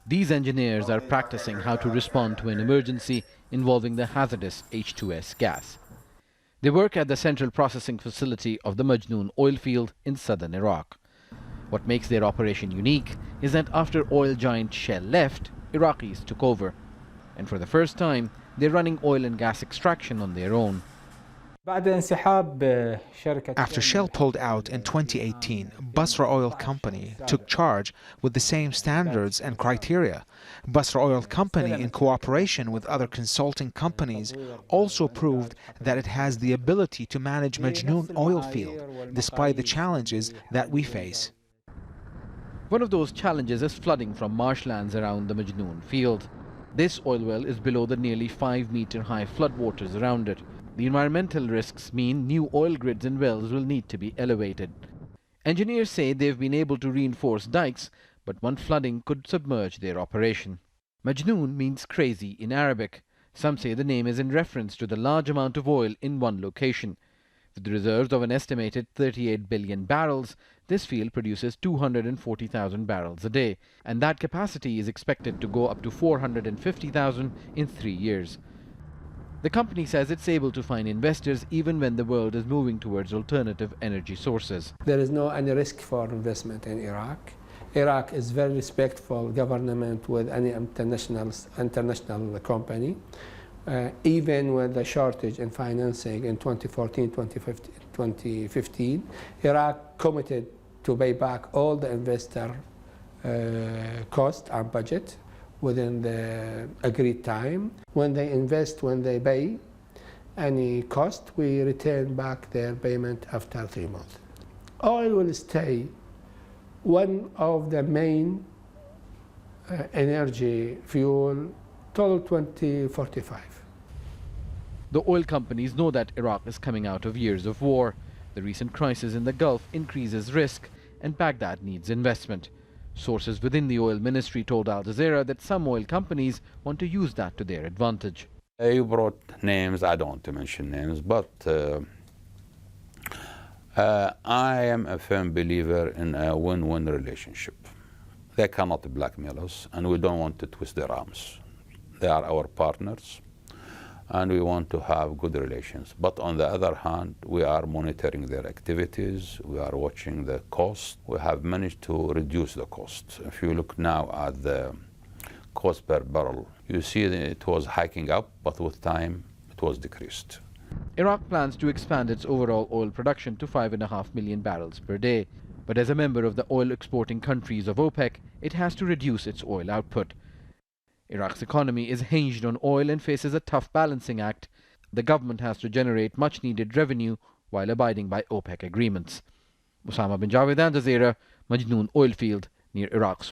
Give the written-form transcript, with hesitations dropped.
These engineers are practicing how to respond to an emergency involving the hazardous H2S gas. They work at the central processing facility of the Majnoon oil field in southern Iraq. What makes their operation unique is that after oil giant Shell left, Iraqis took over. And for the first time, they're running oil and gas extraction on their own. After Shell pulled out in 2018, BASRA Oil Company took charge with the same standards and criteria. BASRA Oil Company, in cooperation with other consulting companies, also proved that it has the ability to manage Majnoon oil field, despite the challenges that we face. One of those challenges is flooding from marshlands around the Majnoon field. This oil well is below the nearly 5-meter high floodwaters around it. The environmental risks mean new oil grids and wells will need to be elevated. Engineers say they've been able to reinforce dikes, but one flooding could submerge their operation. Majnoon means crazy in Arabic. Some say the name is in reference to the large amount of oil in one location. With reserves of an estimated 38 billion barrels, this field produces 240,000 barrels a day, and that capacity is expected to go up to 450,000 in 3 years. The company says it's able to find investors even when the world is moving towards alternative energy sources. There is no any risk for investment in Iraq. Iraq is very respectful government with any international company. Even with the shortage in financing in 2014, 2015, Iraq committed to pay back all the investor cost and budget within the agreed time. When they invest, when they pay any cost, we return back their payment after 3 months. Oil will stay one of the main energy fuel till 2045. The oil companies know that Iraq is coming out of years of war. The recent crisis in the Gulf increases risk, and Baghdad needs investment. Sources within the oil ministry told Al Jazeera that some oil companies want to use that to their advantage. You brought names, I don't want to mention names, but I am a firm believer in a win-win relationship. They cannot blackmail us, and we don't want to twist their arms. They are our partners, and we want to have good relations. But on the other hand, we are monitoring their activities, we are watching the cost. We have managed to reduce the cost. If you look now at the cost per barrel, you see that it was hiking up, but with time it was decreased. Iraq plans to expand its overall oil production to 5.5 million barrels per day. But as a member of the oil exporting countries of OPEC, it has to reduce its oil output. Iraq's economy is hinged on oil and faces a tough balancing act. The government has to generate much-needed revenue while abiding by OPEC agreements. Osama bin Javaid, Jazeera, Majnoon oil field near Iraq's